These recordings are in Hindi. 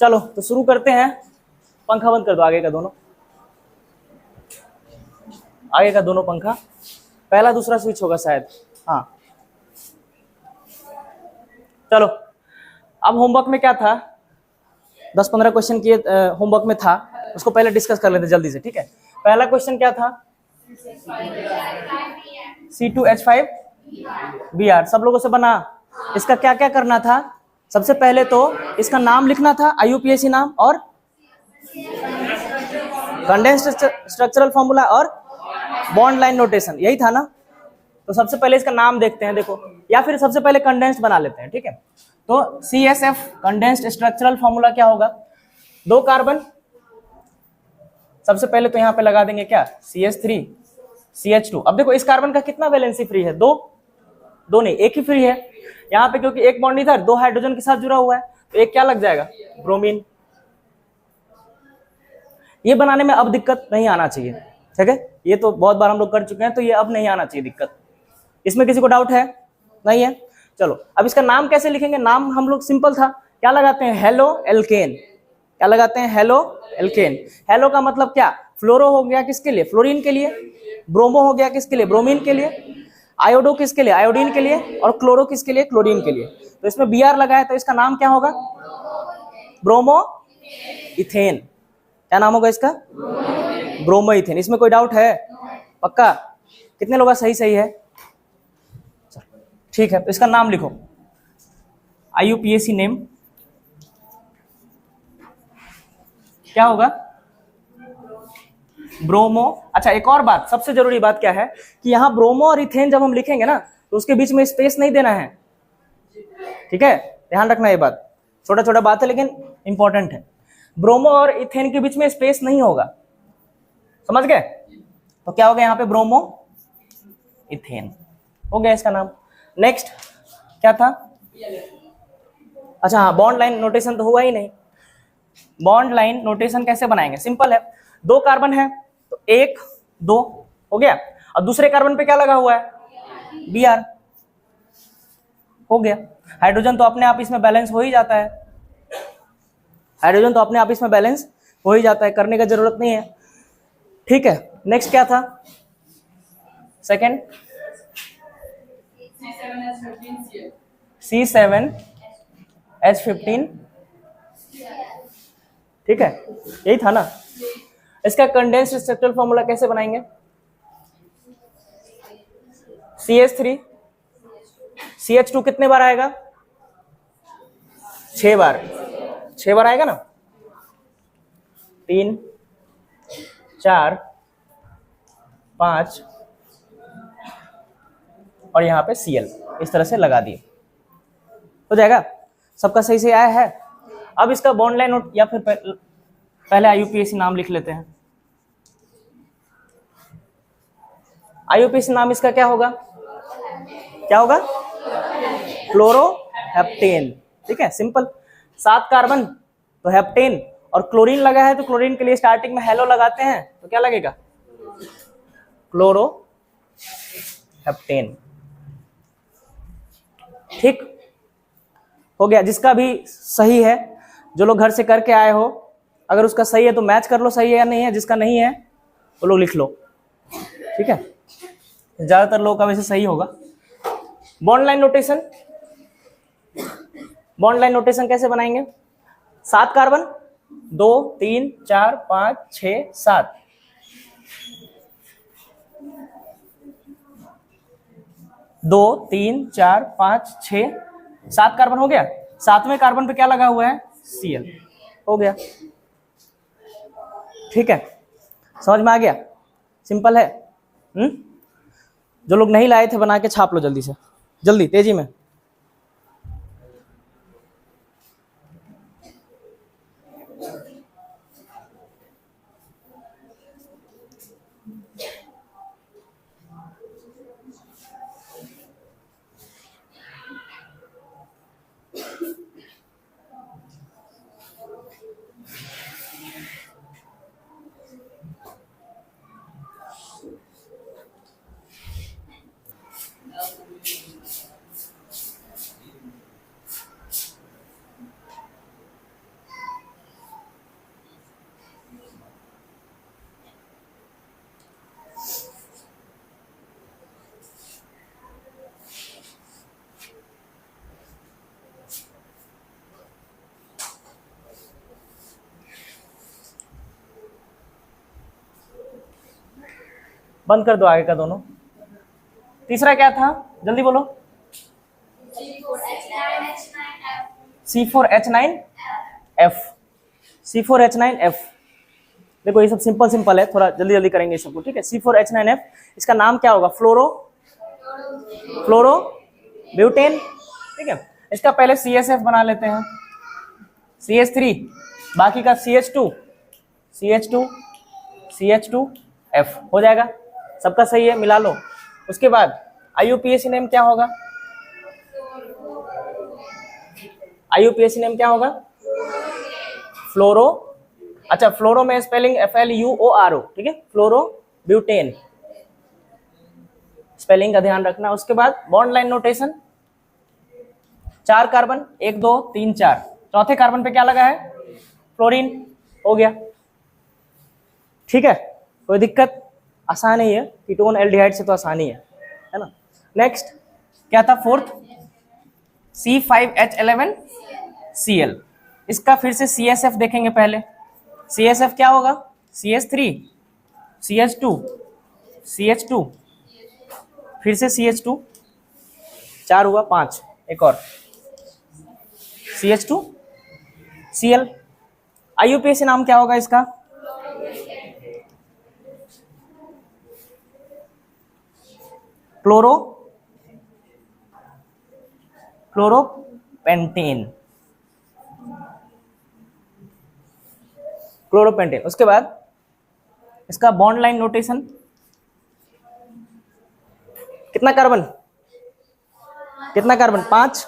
चलो तो शुरू करते हैं। पंखा बंद कर दो, आगे का दोनों, आगे का दोनों पंखा, पहला दूसरा स्विच होगा शायद। हाँ चलो, अब होमवर्क में क्या था, 10-15 क्वेश्चन किए होमवर्क में था, उसको पहले डिस्कस कर लेते जल्दी से, ठीक है। पहला क्वेश्चन क्या था, C2H5Br, सब लोगों से बना। इसका क्या क्या करना था, सबसे पहले तो इसका नाम लिखना था, IUPAC नाम, और कंडेंस्ड स्ट्रक्चरल फॉर्मूला और बॉन्ड लाइन नोटेशन, यही था ना। तो सबसे पहले इसका नाम देखते हैं, देखो, या फिर सबसे पहले कंडेंस्ड बना लेते हैं, ठीक है। तो CSF कंडेंस्ड स्ट्रक्चरल फॉर्मूला क्या होगा, 2 कार्बन, सबसे पहले तो यहाँ पे लगा देंगे क्या, CH3 CH2। अब देखो इस कार्बन का कितना वैलेंसी फ्री है, दो नहीं, एक ही फ्री है यहाँ पे, क्योंकि एक बॉन्ड इधर 2 हाइड्रोजन के साथ जुड़ा हुआ है, तो एक क्या लग जाएगा, ब्रोमीन। ये बनाने में अब दिक्कत नहीं आना चाहिए, ठीक है, ये तो बहुत बार हम लोग कर चुके हैं, तो ये अब नहीं आना चाहिए दिक्कत। इसमें किसी को डाउट है, नहीं है। चलो अब इसका नाम कैसे लिखेंगे, नाम हम लोग सिंपल था, क्या लगाते हैं, हेलो एल्केन, क्या लगाते हैं, हेलो एल्केन। हेलो का मतलब क्या, फ्लोरो हो गया किसके लिए, फ्लोरीन के लिए, ब्रोमो हो गया किसके लिए, ब्रोमीन के लिए, आयोडो किसके लिए, आयोडीन के लिए, और क्लोरो किसके लिए, क्लोरीन के लिए। तो इसमें Br लगा है, तो इसका नाम क्या होगा, ब्रोमो इथेन। क्या नाम होगा इसका, ब्रोमो इथेन। इसमें कोई डाउट है, पक्का, कितने लोग सही सही है, ठीक है। तो इसका नाम लिखो, IUPAC नेम क्या होगा, ब्रोमो। अच्छा एक और बात, सबसे जरूरी बात क्या है कि यहाँ ब्रोमो और इथेन जब हम लिखेंगे ना, तो उसके बीच में स्पेस नहीं देना है, ठीक है, ध्यान रखना ये बात, छोटा छोटा बात है लेकिन इंपॉर्टेंट है। ब्रोमो और इथेन के बीच में स्पेस नहीं होगा, समझ गए। तो क्या होगा यहाँ पे, ब्रोमो इथेन हो गया इसका नाम। नेक्स्ट क्या था, अच्छा हाँ, बॉन्ड लाइन नोटेशन तो हुआ ही नहीं। बॉन्ड लाइन नोटेशन कैसे बनाएंगे, सिंपल है, 2 कार्बन है तो 1 2 हो गया, और दूसरे कार्बन पे क्या लगा हुआ है, Br, हो गया। हाइड्रोजन तो अपने आप इसमें बैलेंस हो ही जाता है, हाइड्रोजन तो अपने आप इसमें बैलेंस हो ही जाता है, करने का जरूरत नहीं है, ठीक है। नेक्स्ट क्या था, सेकंड, C7H15, ठीक है, यही था ना। इसका कंडेंस्ड स्ट्रक्चरल फॉर्मूला कैसे बनाएंगे, CH3 CH2 कितने बार आएगा, 6 बार, 6 बार आएगा ना, 3 4 5, और यहाँ पे Cl, इस तरह से लगा दिए, हो जाएगा, सबका सही से आया है। अब इसका बॉन्ड लाइन नोट, या फिर पहले IUPAC नाम लिख लेते हैं। IUPAC नाम इसका क्या होगा, क्या होगा, क्लोरोहेप्टेन, ठीक है, सिंपल। 7 कार्बन तो हेप्टेन, और क्लोरीन लगा है तो क्लोरीन के लिए स्टार्टिंग में हेलो लगाते हैं, तो क्या लगेगा, क्लोरोहेप्टेन, ठीक हो गया। जिसका भी सही है, जो लोग घर से करके आए हो, अगर उसका सही है तो मैच कर लो सही है या नहीं है, जिसका नहीं है वो लोग लिख लो, ठीक है, ज्यादातर लोगों का वैसे सही होगा। Bond line notation, bond line notation कैसे बनाएंगे, 7 कार्बन 2 3 4 5 6 7, 2 3 4 5 6 7 कार्बन हो गया, 7वें कार्बन पे क्या लगा हुआ है, Cl, हो गया, ठीक है, समझ में आ गया, सिंपल है। जो लोग नहीं लाए थे बना के छाप लो जल्दी से, जल्दी तेजी में। बंद कर दो आगे का दोनों। तीसरा क्या था, जल्दी बोलो। C4H9F। C4H9F। देखो ये सब सिंपल सिंपल है, थोड़ा जल्दी जल्दी करेंगे सबको, ठीक है। C4H9F, इसका नाम क्या होगा, फ्लोरो ब्यूटेन, ठीक है। इसका पहले CSF बना लेते हैं, CH3, बाकी का CH2F हो जाएगा, सबका सही है, मिला लो। उसके बाद IUPAC नेम क्या होगा, IUPAC नेम क्या होगा, फ्लोरो, अच्छा फ्लोरो में स्पेलिंग FLUORO, ठीक है, फ्लोरो ब्यूटेन, स्पेलिंग का ध्यान रखना। उसके बाद बॉन्ड लाइन नोटेशन, 4 कार्बन, 1 2 3 4, चौथे कार्बन पे क्या लगा है, फ्लोरीन, हो गया, ठीक है, कोई दिक्कत, आसान ही है, कीटोन एल्डिहाइड से तो आसान ही है ना। नेक्स्ट क्या था, फोर्थ, C5H11Cl, इसका फिर से CSF देखेंगे पहले। CSF क्या होगा, CH3, CH2, CH2, फिर से CH2, 4 हुआ, 5, एक और CH2Cl। IUPAC नाम क्या होगा इसका, क्लोरोपेंटेन, क्लोरोपेंटेन। उसके बाद इसका बॉन्ड लाइन नोटेशन, कितना कार्बन, 5,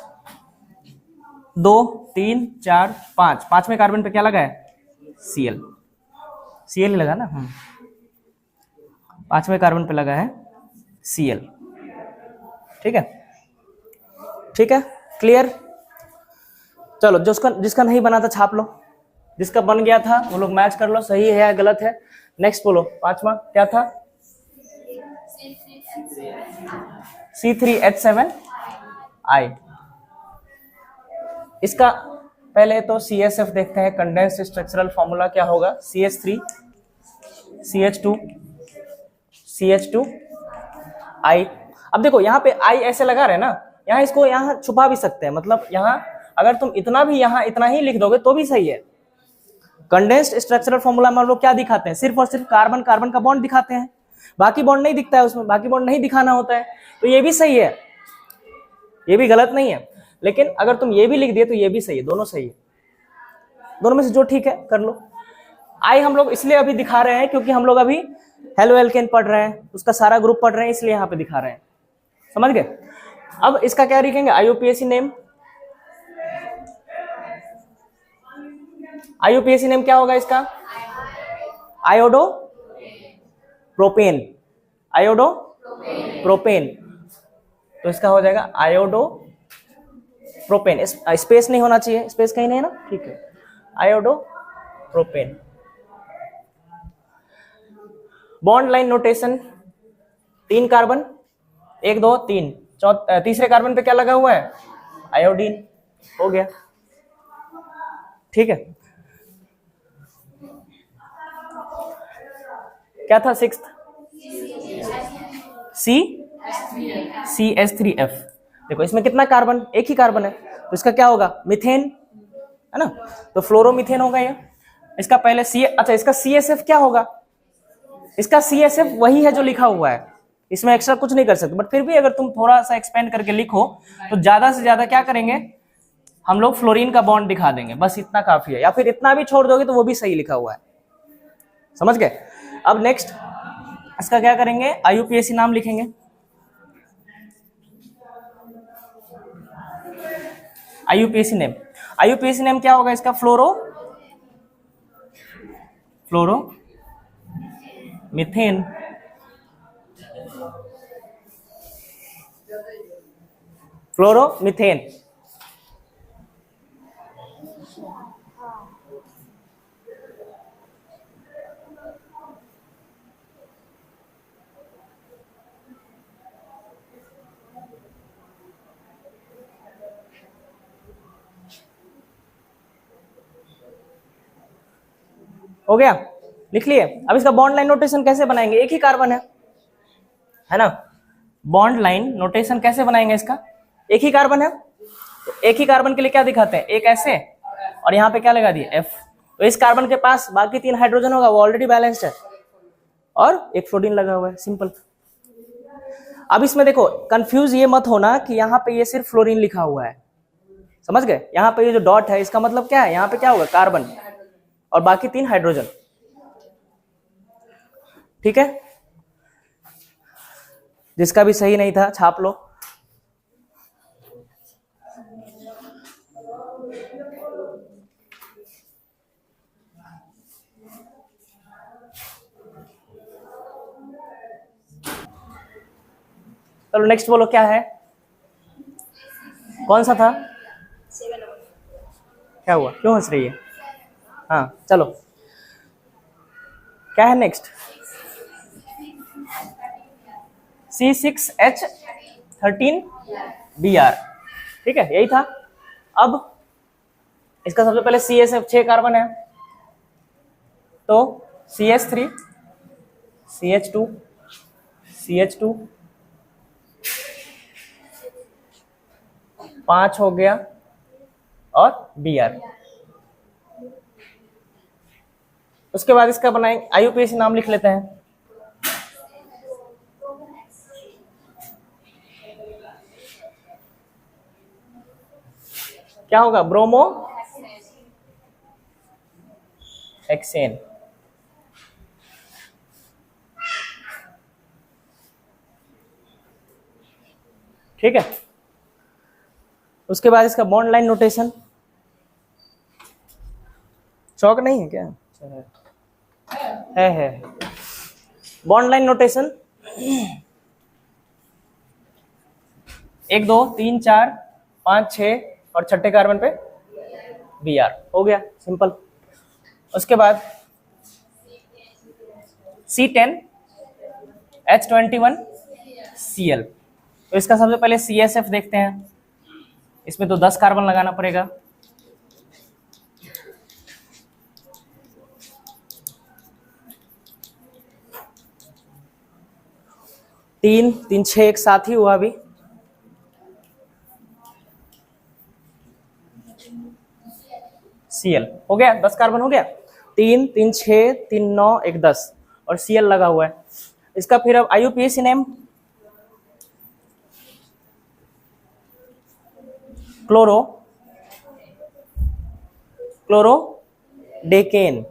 2 3 4 5, 5वें कार्बन पे क्या लगा है, Cl ही लगा ना, 5वें कार्बन पे लगा है Cl, ठीक है, ठीक है, क्लियर। चलो जिसका नहीं बना था छाप लो, जिसका बन गया था वो लोग मैच कर लो, सही है या गलत है। नेक्स्ट बोलो, 5वां क्या था, C3H7I। इसका पहले तो CSF देखते हैं, कंडेंस्ड स्ट्रक्चरल फॉर्मूला क्या होगा, CH3 CH2 CH2I। अब देखो यहाँ पे I ऐसे लगा रहे ना, यहाँ इसको यहाँ छुपा भी सकते हैं, मतलब यहाँ अगर तुम इतना भी यहाँ इतना ही लिख दोगे तो भी सही है। कंडेंस्ड स्ट्रक्चरल फॉर्मूला मान लो क्या दिखाते हैं, सिर्फ और सिर्फ कार्बन कार्बन का बॉन्ड दिखाते हैं, बाकी बॉन्ड नहीं दिखता है उसमें, बाकी बॉन्ड नहीं दिखाना होता है, तो ये भी सही है, ये भी गलत नहीं है। लेकिन अगर तुम ये भी लिख दिए तो ये भी सही है, दोनों सही है, दोनों में से जो ठीक है कर लो। आई हम लोग इसलिए अभी दिखा रहे हैं क्योंकि हम लोग अभी हेलो एल्केन पढ़ रहे हैं, उसका सारा ग्रुप पढ़ रहे हैं, इसलिए यहाँ पे दिखा रहे हैं, समझ गए। अब इसका क्या लिखेंगे, IUPAC नेम, IUPAC नेम क्या होगा इसका, आयोडो प्रोपेन, तो इसका हो जाएगा आयोडो प्रोपेन, स्पेस नहीं होना चाहिए, स्पेस कहीं नहीं है ना, ठीक है, iodo propane. Bond line notation, 3 carbon, 1 2 3, तीसरे कार्बन पे क्या लगा हुआ है, आयोडीन, हो गया, ठीक है। क्या था सिक्स्थ, CH3F। देखो इसमें कितना कार्बन, एक ही कार्बन है, तो इसका क्या होगा, मीथेन, है ना, तो फ्लोरोमीथेन होगा ये। इसका पहले अच्छा इसका CSF क्या होगा, इसका CSF वही है जो लिखा हुआ है, इसमें एक्स्ट्रा कुछ नहीं कर सकते, बट फिर भी अगर तुम थोड़ा सा एक्सपेंड करके लिखो तो ज्यादा से ज्यादा क्या करेंगे हम लोग, फ्लोरीन का बॉन्ड दिखा देंगे, बस इतना काफी है, या फिर इतना भी छोड़ दोगे तो वो भी सही लिखा हुआ है, समझ गए। अब नेक्स्ट इसका क्या करेंगे, IUPAC नाम लिखेंगे, IUPAC नेम क्या होगा इसका, फ्लोरोमीथेन, हो गया, लिख लिए। अब इसका बॉन्ड लाइन नोटेशन कैसे बनाएंगे, एक ही कार्बन है, है ना। बॉन्ड लाइन नोटेशन कैसे बनाएंगे इसका, एक ही कार्बन है तो एक ही कार्बन के लिए क्या दिखाते हैं, एक ऐसे और यहाँ पे क्या लगा दिए F। तो इस कार्बन के पास बाकी 3 हाइड्रोजन होगा, वो ऑलरेडी बैलेंस्ड है और एक फ्लोरीन लगा हुआ है, सिंपल। अब इसमें देखो कंफ्यूज ये मत होना कि यहाँ पे ये सिर्फ फ्लोरीन लिखा हुआ है, समझ गए। यहाँ पे ये जो डॉट है इसका मतलब क्या है, यहाँ पे क्या होगा कार्बन और बाकी 3 हाइड्रोजन, ठीक है। जिसका भी सही नहीं था छाप लो। चलो नेक्स्ट बोलो क्या है, कौन सा था, क्या हुआ, क्यों हंस रही है। हाँ चलो क्या है नेक्स्ट, C6H13Br, ठीक है यही था। अब इसका सबसे पहले CSF 6 कार्बन है तो CH3 CH2 CH2 5 हो गया और Br। उसके बाद इसका बनाएंगे IUPAC, नाम लिख लेते हैं। क्या होगा, ब्रोमो हेक्सेन, ठीक है। उसके बाद इसका बॉन्ड लाइन नोटेशन, चौक नहीं है क्या, है बॉन्ड लाइन नोटेशन 1 2 3 4 5 6 और छठे कार्बन पे Br, हो गया सिंपल। उसके बाद C10H21Cl, तो इसका सबसे पहले CSF देखते हैं, इसमें तो 10 कार्बन लगाना पड़ेगा। तीन 6 एक साथ ही हुआ अभी, Cl हो गया, 10 कार्बन हो गया, 3 3 6 3 9 1 10 और Cl लगा हुआ है। इसका फिर अब IUPAC नेम क्लोरोडेकेन,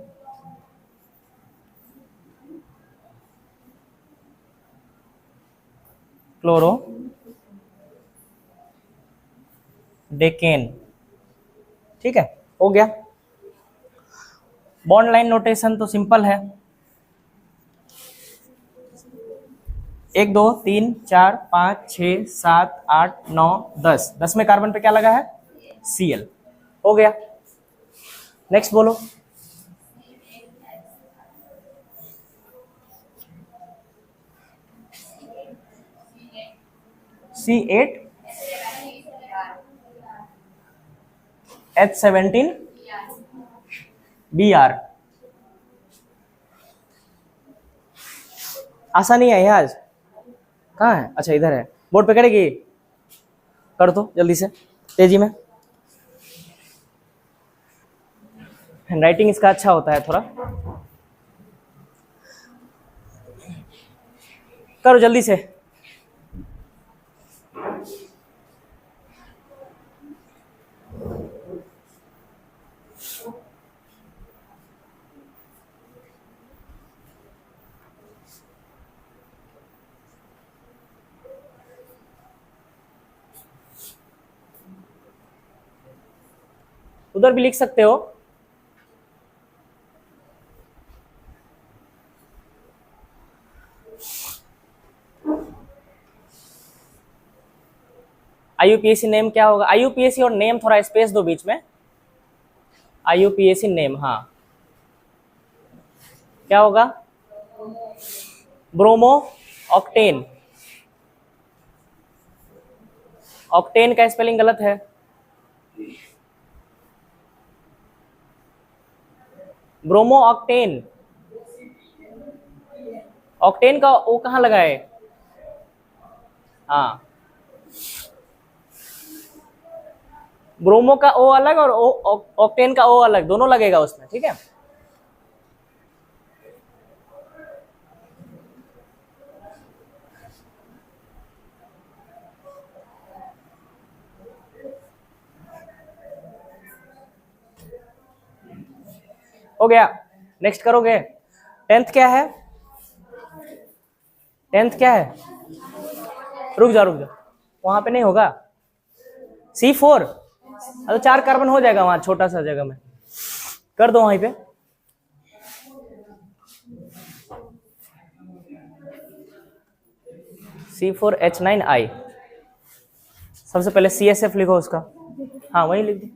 क्लोरोडेकेन, ठीक है हो गया। बॉन्ड लाइन नोटेशन तो सिंपल है, 1 2 3 4 5 6 7 8 9 10, 10वें कार्बन पे क्या लगा है, Cl, हो गया। नेक्स्ट बोलो, C8H17Br, आसानी है आज, कहाँ है, अच्छा इधर है, बोर्ड पे करेगी, कर दो जल्दी से तेजी में, हैंडराइटिंग इसका अच्छा होता है थोड़ा, करो जल्दी से। उधर भी लिख सकते हो, IUPAC नेम क्या होगा, IUPAC और नेम थोड़ा स्पेस दो बीच में, IUPAC नेम, हाँ क्या होगा, ब्रोमो ऑक्टेन, ऑक्टेन का स्पेलिंग गलत है, ब्रोमो ऑक्टेन, ऑक्टेन का ओ कहाँ लगा है, हाँ, ब्रोमो का ओ अलग और ऑक्टेन का ओ अलग, दोनों लगेगा उसमें, ठीक है। हो गया, नेक्स्ट करोगे। 10th क्या है? 10th क्या है? रुक जा रुक जा, वहां पे नहीं होगा। C4, तो 4 कार्बन हो जाएगा वहां छोटा सा जगह में, कर दो वहीं पे। C4H9I, सबसे पहले CSF लिखो उसका, हाँ वही लिख दो।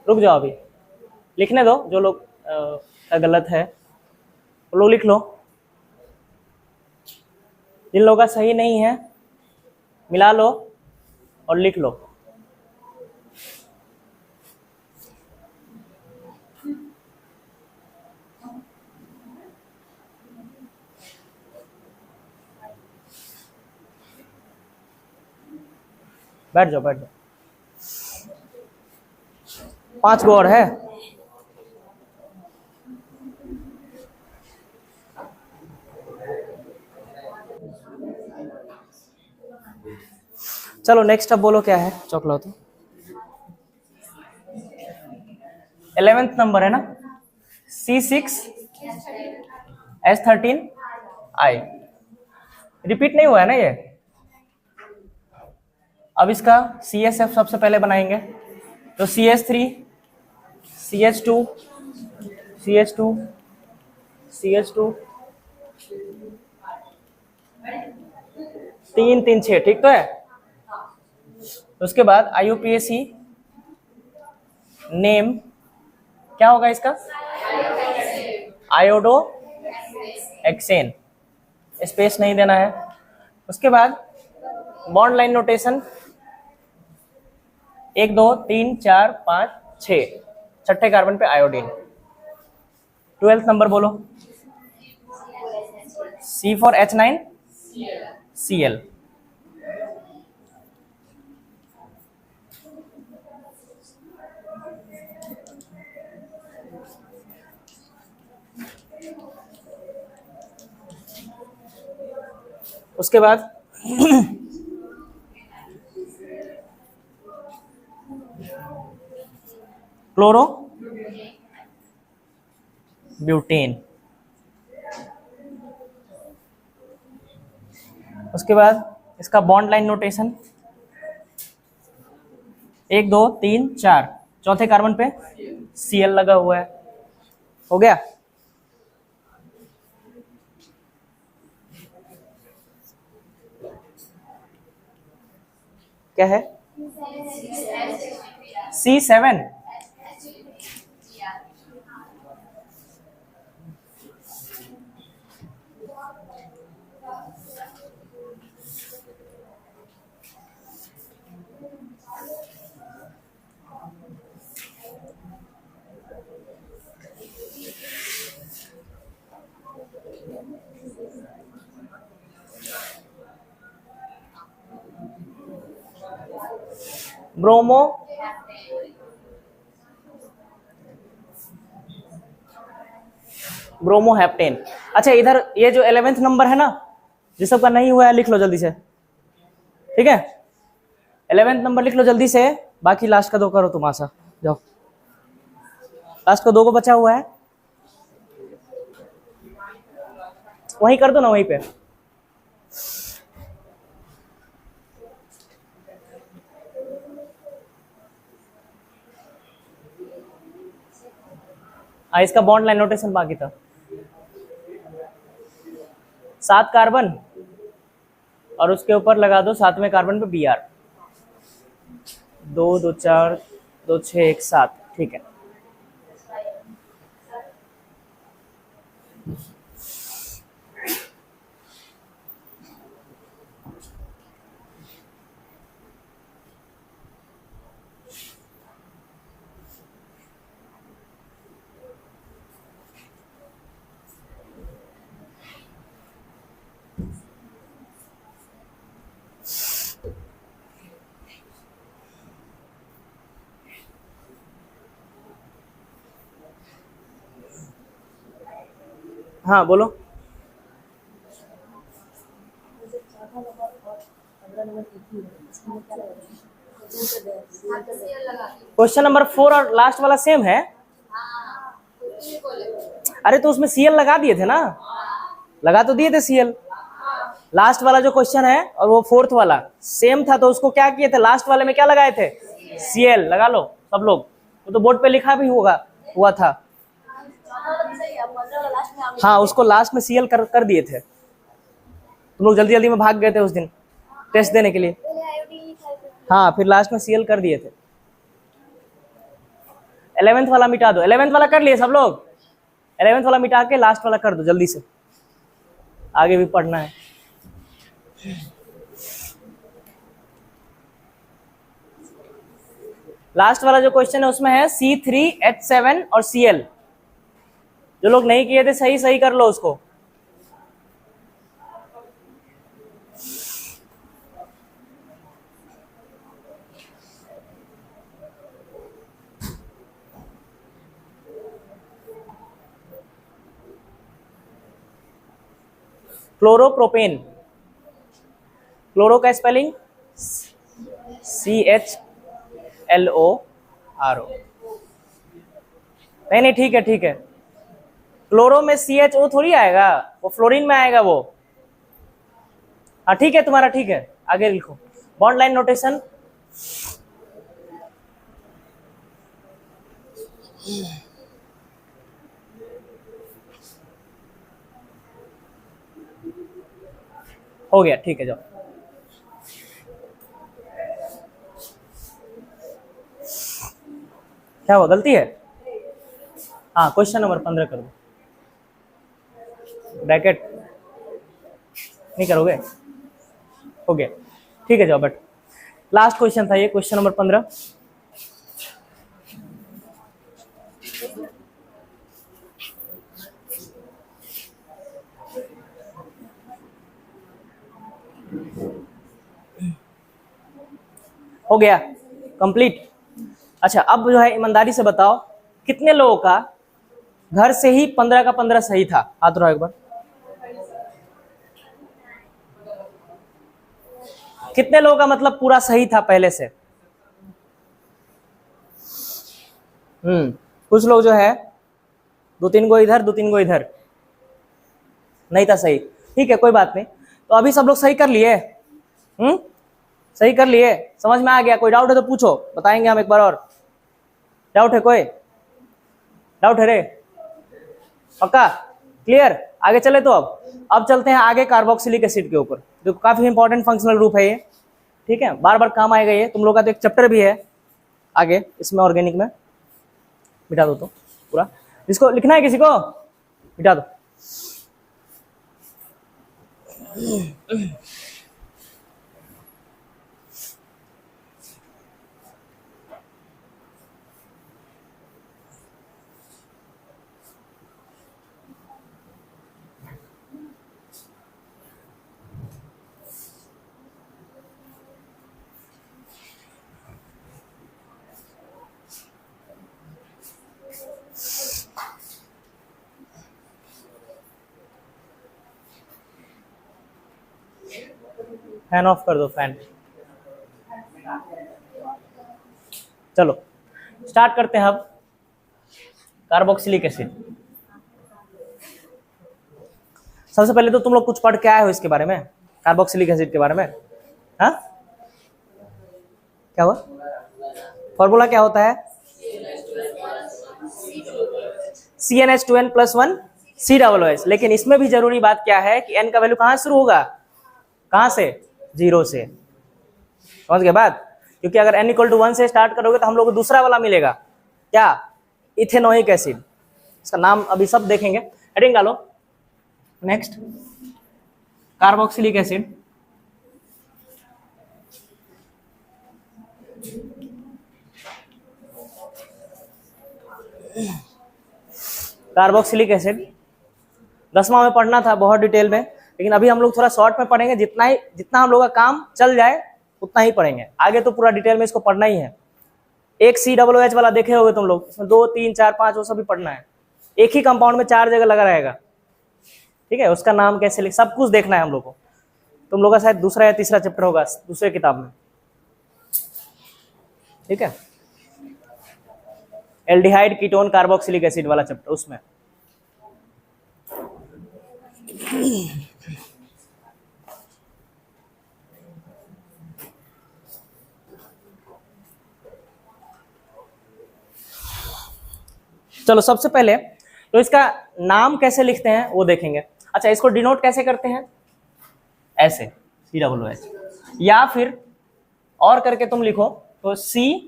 रुक जाओ अभी, लिखने दो, जो लोग का गलत है वो लोग लिख लो, जिन लोगों का सही नहीं है मिला लो और लिख लो। बैठ जाओ बैठ जाओ, 5 गो और है। चलो नेक्स्ट अब बोलो क्या है, चौकलो तो 11th नंबर है ना, C6H13I, रिपीट नहीं हुआ है ना ये। अब इसका CSF सबसे पहले बनाएंगे, तो CH3 CH2 CH2 CH2 3 3 6, ठीक तो है। उसके बाद IUPAC नेम क्या होगा इसका, आयोडो एक्सेन, स्पेस नहीं देना है। उसके बाद बॉन्ड लाइन नोटेशन 1 2 3 4 5 6, छठे कार्बन पे आयोडीन। 12th नंबर बोलो, C4H9Cl। उसके बाद क्लोरो ब्यूटेन। उसके बाद इसका बॉन्ड लाइन नोटेशन 1 2 3 4, चौथे कार्बन पे Cl लगा हुआ है। हो गया, क्या है C7, ब्रोमो ब्रोमोहेप्टेन। अच्छा इधर ये जो 11th नंबर है ना, जिस सबका नहीं हुआ है लिख लो जल्दी से, ठीक है। 11th नंबर लिख लो जल्दी से, बाकी लास्ट का 2 करो तुम, आशा जाओ, लास्ट का 2 को बचा हुआ है, वहीं कर दो ना, वहीं पे। इसका बॉन्ड लाइन नोटेशन बाकी था। 7 कार्बन और उसके ऊपर लगा दो 7वें कार्बन पे Br, 2 2 4 2 6 1 7, ठीक है। हाँ बोलो। क्वेश्चन नंबर 4 और लास्ट वाला सेम है। अरे तो उसमें Cl लगा दिए थे ना, लगा तो दिए थे Cl। लास्ट वाला जो क्वेश्चन है और वो 4th वाला सेम था, तो उसको क्या किए थे, लास्ट वाले में क्या लगाए थे, Cl। लगा लो सब लोग, वो तो बोर्ड पे लिखा भी हुआ था। हाँ उसको लास्ट में Cl कर दिए थे। तुम लोग जल्दी जल्दी में भाग गए थे उस दिन टेस्ट देने के लिए। हाँ फिर लास्ट में Cl कर दिए थे। 11th वाला मिटा दो। 11th वाला कर लिए सब लोग? 11th वाला मिटा के लास्ट वाला कर दो जल्दी से, आगे भी पढ़ना है। लास्ट वाला जो क्वेश्चन है उसमें है C3H7 और Cl। जो लोग नहीं किए थे सही सही कर लो उसको। क्लोरोप्रोपेन, क्लोरो का स्पेलिंग CHLORO। नहीं ठीक है ठीक है। क्लोरो में CHO थोड़ी आएगा, वो फ्लोरीन में आएगा वो। हाँ ठीक है तुम्हारा, ठीक है आगे लिखो। बॉन्ड लाइन नोटेशन हो गया, ठीक है जाओ। क्या हुआ, गलती है? हाँ क्वेश्चन नंबर 15 कर दो। ब्रैकेट नहीं करोगे? हो गया, ठीक है जाओ। बट लास्ट क्वेश्चन था ये, क्वेश्चन नंबर 15। हो गया कंप्लीट। अच्छा अब जो है ईमानदारी से बताओ, कितने लोगों का घर से ही 15 का 15 सही था? हाथ उठाओ एक बार। कितने लोगों का मतलब पूरा सही था पहले से? कुछ लोग जो है 2-3 गो इधर 2-3 गो इधर नहीं था सही, ठीक है कोई बात नहीं। तो अभी सब लोग सही कर लिए? सही कर लिए? समझ में आ गया? कोई डाउट है तो पूछो, बताएंगे हम एक बार और। डाउट है कोई? डाउट है रे? पक्का क्लियर? आगे चले तो अब चलते हैं आगे कार्बोक्सिलिक एसिड के ऊपर, जो काफी इंपॉर्टेंट फंक्शनल ग्रुप है ये, ठीक है बार बार काम आएगा ये। तुम लोग का तो एक चैप्टर भी है आगे इसमें, ऑर्गेनिक में। मिटा दो तो पूरा, जिसको लिखना है किसी को मिटा दो। फैन ऑफ कर दो, फैन। चलो स्टार्ट करते हैं अब कार्बोक्सिलिक एसिड। सबसे पहले तो तुम लोग कुछ पढ़ के आए हो इसके बारे में, कार्बोक्सिलिक एसिड के बारे में? हाँ क्या हुआ? फॉर्मूला क्या होता है? CnH2n + 1 COOH। लेकिन इसमें भी जरूरी बात क्या है कि n का वैल्यू कहाँ शुरू होगा, कहाँ से, 0 से। समझ गए बात? क्योंकि अगर n = 1 से स्टार्ट करोगे तो हम लोग को दूसरा वाला मिलेगा, क्या, इथेनोइक एसिड। इसका नाम अभी सब देखेंगे, हेडिंग डालो। Next, carboxylic acid. Carboxylic acid 10वां में पढ़ना था बहुत डिटेल में, लेकिन अभी हम लोग थोड़ा शॉर्ट में पढ़ेंगे। जितना हम लोग का काम चल जाए उतना ही पढ़ेंगे, आगे तो पूरा डिटेल में इसको पढ़ना ही है। एक COOH वाला देखे होगे तुम लोग, इसमें 2, 3, 4, 5 वो सब भी पढ़ना है। एक ही कंपाउंड में 4 जगह लगा रहेगा, ठीक है। उसका नाम कैसे लिख, सब कुछ देखना है हम लोग को। तुम लोग का शायद दूसरा या तीसरा चैप्टर होगा दूसरे किताब में, ठीक है। एल्डिहाइड कीटोन कार्बोक्सिलिक एसिड वाला चैप्टर, उसमें चलो सबसे पहले तो इसका नाम कैसे लिखते हैं वो देखेंगे। अच्छा, इसको डिनोट कैसे करते हैं, ऐसे COOH, या फिर और करके तुम लिखो तो C+OH।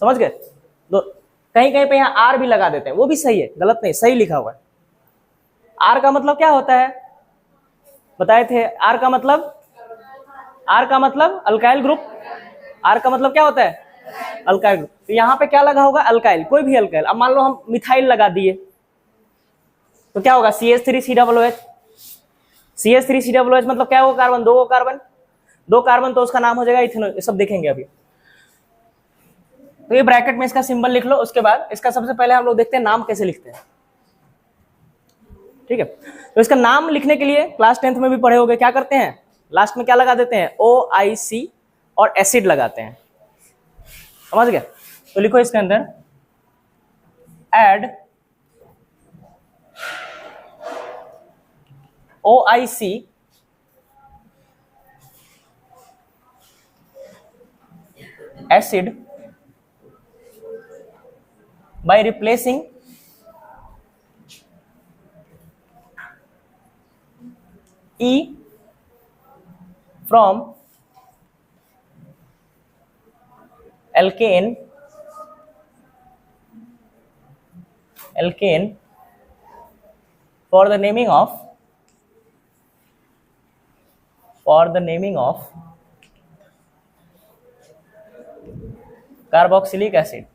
समझ गए? तो कहीं कहीं पे यहाँ R भी लगा देते हैं, वो भी सही है, गलत नहीं, सही लिखा हुआ है। R का मतलब क्या होता है, बताए थे? R का मतलब अल्काइल ग्रुप। R का मतलब क्या होता है, अल्काइल ग्रुप। तो यहाँ पे क्या लगा होगा, अल्काइल, कोई भी अल्काइल। अब मान लो हम मिथाइल लगा दिए तो क्या होगा, CH3COOH। CH3COOH मतलब क्या होगा, कार्बन, 2 कार्बन, तो उसका नाम हो जाएगा इथेनॉल। ये सब देखेंगे अभी। तो ये ब्रैकेट में इसका सिंबल लिख लो। उसके बाद इसका सबसे पहले हम लोग देखते हैं नाम कैसे लिखते हैं, ठीक है। तो इसका नाम लिखने के लिए क्लास 10th में भी पढ़े होंगे, क्या करते हैं, लास्ट में क्या लगा देते हैं, OIC और एसिड लगाते हैं। समझ गए? तो लिखो इसके अंदर add OIC acid by replacing E from alkane for the naming of carboxylic acid।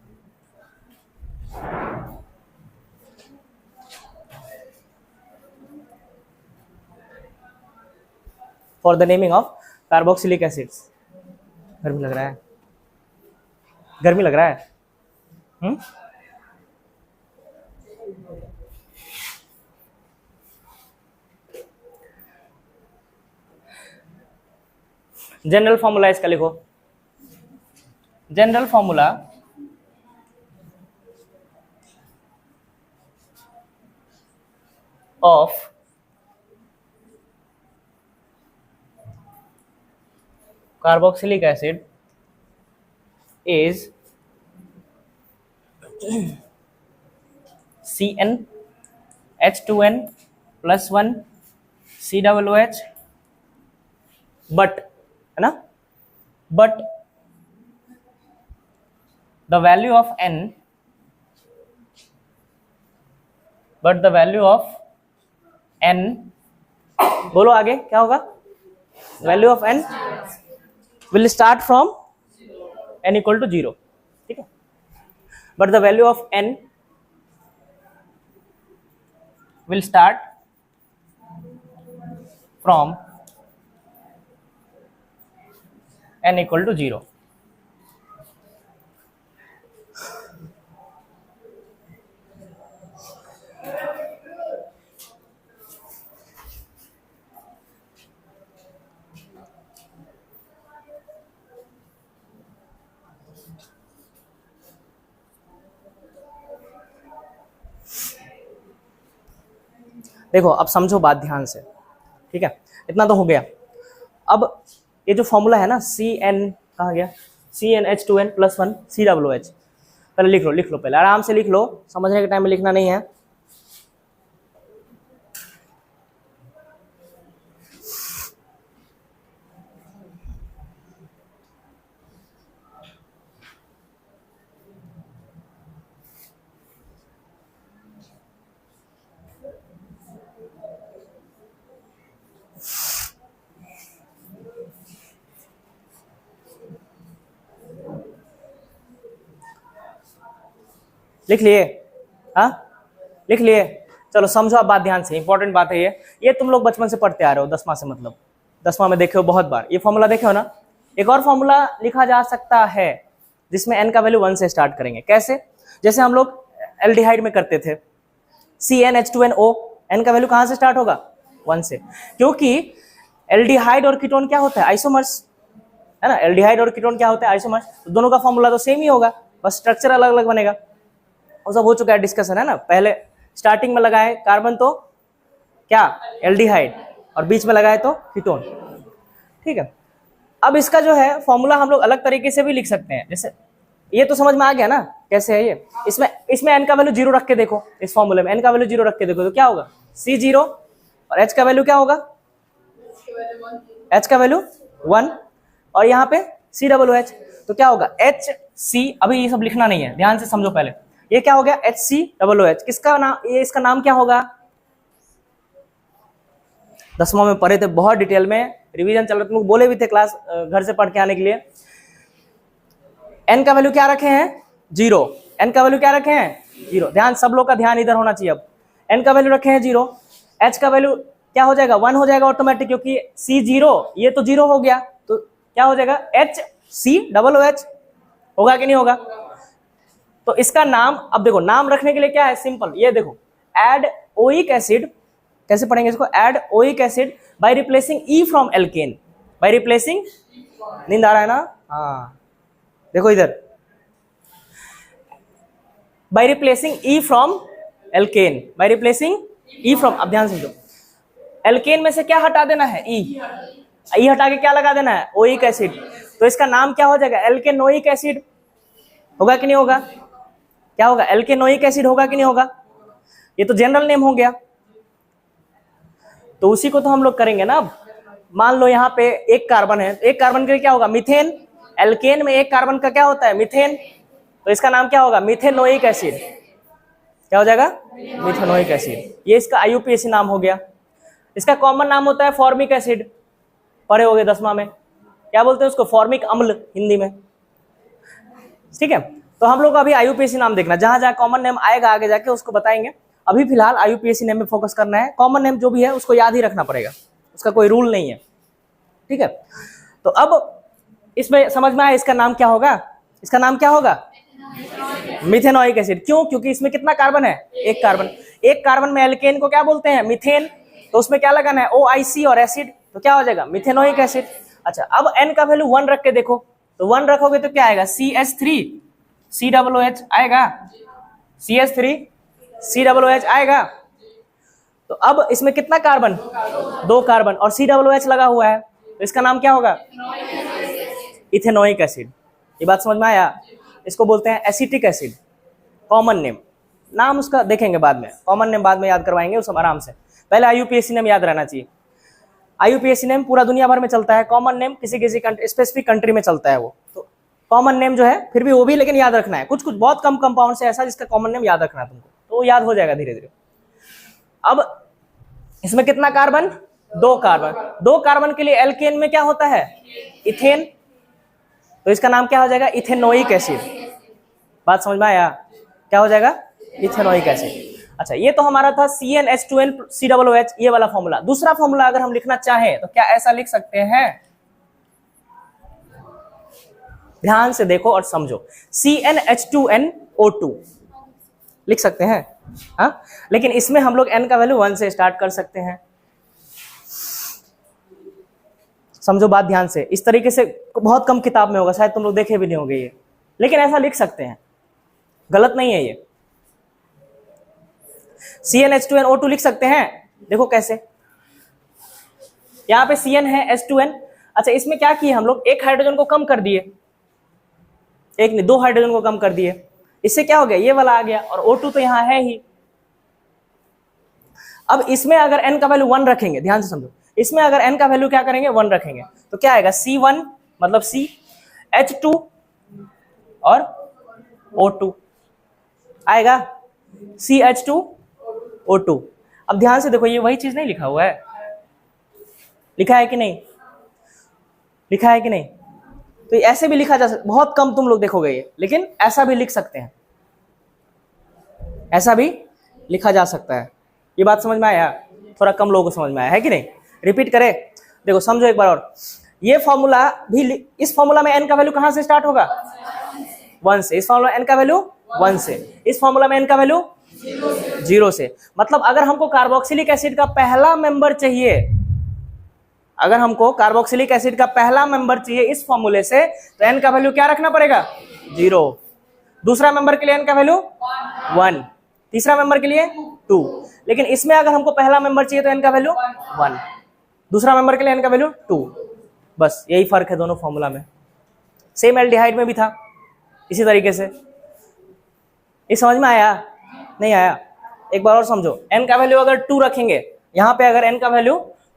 For the naming of carboxylic acids. गर्मी लग रहा है, गर्मी लग रहा है। जनरल फॉर्मूला इसका लिखो। General formula of carboxylic acid is CnH2n + 1 COOH, but है ना, but the value of n बोलो आगे क्या होगा, value of n will start from n = 0, ठीक है। but the value of n will start from n = 0। देखो अब समझो बात ध्यान से, ठीक है। इतना तो हो गया। अब ये जो फॉर्मूला है ना, CN कहाँ गया, CnH2n + 1 COOH, पहले लिख लो पहले आराम से लिख लो, समझने के टाइम में लिखना नहीं है। लिख लिए? हाँ लिख लिए? चलो समझो आप बात ध्यान से, इंपॉर्टेंट बात है ये तुम लोग बचपन से पढ़ते आ रहे हो, 10वां से, मतलब 10वां में देखे हो बहुत बार, ये फॉर्मूला देखे हो ना। एक और फॉर्मूला लिखा जा सकता है जिसमें n का वैल्यू 1 से स्टार्ट करेंगे। कैसे? जैसे हम लोग एल्डिहाइड में करते थे, CnH2nO, n का वैल्यू कहां से स्टार्ट होगा? 1 से, क्योंकि एल्डिहाइड और कीटोन क्या होता है? आइसोमर्स, है ना। एल्डिहाइड और कीटोन क्या होता है? आइसोमर्स। तो दोनों का फॉर्मूला तो सेम ही होगा, बस स्ट्रक्चर अलग अलग बनेगा। वो सब हो चुका है डिस्कशन, है ना। पहले स्टार्टिंग में लगाए कार्बन तो क्या? एल्डिहाइड, और बीच में लगाए तो कीटोन, ठीक है। अब इसका जो है फॉर्मूला हम लोग अलग तरीके से भी लिख सकते हैं। जैसे ये तो समझ में आ गया ना कैसे है ये। इसमें n का वैल्यू 0 रख के देखो, इस फॉर्मूले में n का वैल्यू 0 रख के देखो तो क्या होगा? C0, और h का वैल्यू क्या होगा? h का वैल्यू 1, और यहाँ पे COOH, तो क्या होगा? HC। अभी ये सब लिखना नहीं है, ध्यान से समझो पहले। ये क्या हो गया? HCOOH। किसका नाम? ये इसका नाम क्या होगा? 10वां में पढ़े थे बहुत डिटेल में, रिवीजन चल रहा, तुम लोग बोले भी थे क्लास घर से पढ़ के आने के लिए। n का वैल्यू क्या रखे हैं? 0। n का वैल्यू क्या रखे हैं? 0। ध्यान, सब लोग का ध्यान इधर होना चाहिए। अब n का वैल्यू रखे हैं 0, h का वैल्यू क्या हो जाएगा? 1 हो जाएगा ऑटोमेटिक, क्योंकि C0 ये तो 0 हो गया, तो क्या हो जाएगा? HCOOH होगा कि नहीं होगा? तो इसका नाम, अब देखो नाम रखने के लिए क्या है? सिंपल, ये देखो, एड ओइक एसिड। कैसे पढ़ेंगे इसको? Add oic acid by replacing E from alkane, by replacing, नींद आ रहा है ना? हाँ देखो इधर, by replacing E from alkane, by replacing E from. अब ध्यान समझो, एल्केन में से क्या हटा देना है? E हटा के क्या लगा देना है? Oic acid. तो इसका नाम क्या हो जाएगा? एल्केनोइक एसिड होगा कि नहीं होगा? क्या होगा? एल्केनोइक एसिड होगा कि नहीं होगा? ये तो जनरल नेम हो गया, तो उसी को तो हम लोग करेंगे ना। अब मान लो यहाँ पे एक कार्बन है, एक कार्बन के लिए क्या होगा? मीथेन। एल्केन में एक कार्बन का क्या होता है? मीथेन। तो इसका नाम क्या होगा? Methanoic acid. क्या हो जाएगा? Methanoic acid. ये इसका IUPAC नाम हो गया। इसका कॉमन नाम होता है फॉर्मिक एसिड, पढ़े होगे 10वां में। क्या बोलते हैं उसको? फॉर्मिक अम्ल हिंदी में, ठीक है। तो हम लोग अभी IUPAC नाम देखना, जहां जहां कॉमन नेम आएगा आगे जाके उसको बताएंगे। अभी फिलहाल IUPAC नेम में फोकस करना है। कॉमन नेम जो भी है उसको याद ही रखना पड़ेगा, उसका कोई रूल नहीं है, ठीक है। तो अब इसमें समझ में आया इसका नाम क्या होगा? इसका नाम क्या होगा? Methanoic acid. क्यों? क्योंकि इसमें कितना कार्बन है? एक कार्बन। एक कार्बन में एल्केन को क्या बोलते हैं? मीथेन। तो उसमें क्या लगाना है? OIC और एसिड, तो क्या हो जाएगा? Methanoic acid. अच्छा, अब n का वैल्यू 1 रख के देखो, तो 1 रखोगे तो क्या आएगा? CH3COOH आएगा, CH3COOH आएगा। तो अब इसमें कितना कार्बन? 2 कार्बन, और COOH लगा हुआ है, तो इसका नाम क्या होगा? Ethanoic acid. ये बात समझ में आया? इसको बोलते हैं एसिटिक एसिड। कॉमन नेम, नाम उसका देखेंगे बाद में, कॉमन नेम बाद में याद करवाएंगे उस आराम से। पहले IUPAC नेम याद रहना चाहिए। IUPAC नेम पूरा दुनिया भर में चलता है, कॉमन नेम किसी किसी स्पेसिफिक कंट्री में चलता है वो। तो कॉमन नेम जो है फिर भी वो भी लेकिन याद रखना है। कुछ कुछ बहुत कम कंपाउंड से ऐसा जिसका कॉमन नेम याद रखना है तुमको, तो वो याद हो जाएगा धीरे धीरे। अब इसमें कितना कार्बन? 2 कार्बन। 2 कार्बन के लिए एल्केन में क्या होता है? इथेन। तो इसका नाम क्या हो जाएगा? Ethanoic acid. बात समझ में आया? क्या हो जाएगा? Ethanoic acid. अच्छा, ये तो हमारा था CnH2nCOOH, ये वाला फॉर्मूला। दूसरा फॉर्मूला अगर हम लिखना चाहें तो क्या ऐसा लिख सकते हैं? ध्यान से देखो और समझो, CnH2nO2 लिख सकते हैं, हाँ। लेकिन इसमें हम लोग n का वैल्यू 1 से स्टार्ट कर सकते हैं। समझो बात ध्यान से, इस तरीके से बहुत कम किताब में होगा, शायद तुम लोग देखे भी नहीं होंगे ये, लेकिन ऐसा लिख सकते हैं, गलत नहीं है ये। CnH2nO2 लिख सकते हैं। देखो कैसे, यहां पे Cn है, H2n। अच्छा, इसमें क्या किए हम लोग? एक हाइड्रोजन को कम कर दिए, एक नहीं 2 हाइड्रोजन को कम कर दिए। इससे क्या हो गया, ये वाला आ गया और O2 तो यहाँ है ही। अब इसमें अगर n का वैल्यू 1 रखेंगे, ध्यान से समझो, इसमें अगर n का वैल्यू क्या करेंगे 1 रखेंगे तो क्या आएगा C1 मतलब C, H2 और O2 आएगा, CH2O2। अब ध्यान से देखो, ये वही चीज नहीं लिखा हुआ है, लिखा है कि नहीं, लिखा है कि नहीं? तो ऐसे भी लिखा जा सकता, बहुत कम तुम लोग देखोगे ये, लेकिन ऐसा भी लिख सकते हैं, ऐसा भी लिखा जा सकता है। ये बात समझ में आया? थोड़ा कम लोगों को समझ में आया है कि नहीं? रिपीट करें, देखो समझो एक बार और। ये फॉर्मूला भी, इस फॉर्मूला में n का वैल्यू कहां से स्टार्ट होगा 1 से, इस फॉर्मूला n का वैल्यू 1 से, इस फॉर्मूला में n का वैल्यू 0 से। मतलब अगर हमको कार्बोक्सिलिक एसिड का पहला मेंबर चाहिए, अगर हमको कार्बोक्सिलिक एसिड का पहला मेंबर चाहिए इस फॉर्मूले से, तो n का वैल्यू क्या रखना पड़ेगा 0। दूसरा मेंबर के लिए n का वैल्यू 1, तीसरा मेंबर के लिए 2। लेकिन इसमें अगर हमको पहला मेंबर चाहिए तो n का वैल्यू 1, दूसरा मेंबर के लिए n का वैल्यू 2। बस यही फर्क है दोनों फॉर्मूला में। सेम एल्डिहाइड में भी था इसी तरीके से। ये समझ में आया? नहीं आया? एक बार और समझो, n का वैल्यू अगर 2 रखेंगे, यहां पे अगर n का वैल्यू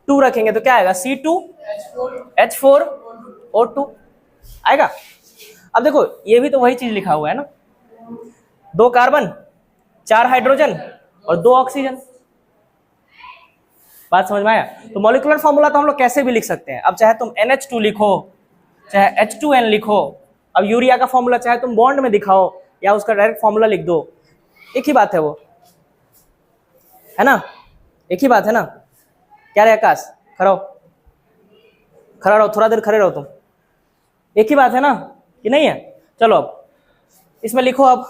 2 रखेंगे तो क्या आएगा C2H4O2 आएगा। अब देखो ये भी तो वही चीज लिखा हुआ है ना, 2 कार्बन 4 हाइड्रोजन और 2 ऑक्सीजन। बात समझ में आया? तो मॉलिक्यूलर फॉर्मूला तो हम लोग कैसे भी लिख सकते हैं। अब चाहे तुम NH2 लिखो, चाहे H2N लिखो, अब यूरिया का फॉर्मूला चाहे तुम बॉन्ड में दिखाओ या उसका डायरेक्ट फॉर्मूला लिख दो, एक ही बात है वो, है ना? एक ही बात है ना? क्या रे आकाश, खड़ा रहो, थोड़ा देर खड़े रहो तुम, एक ही बात है ना कि नहीं है? चलो अब इसमें लिखो, अब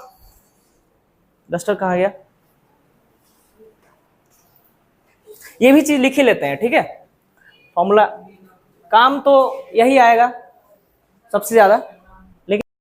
डस्टर कहाँ गया? ये भी चीज लिख ही लेते हैं, ठीक है? फॉर्मूला काम तो यही आएगा सबसे ज्यादा।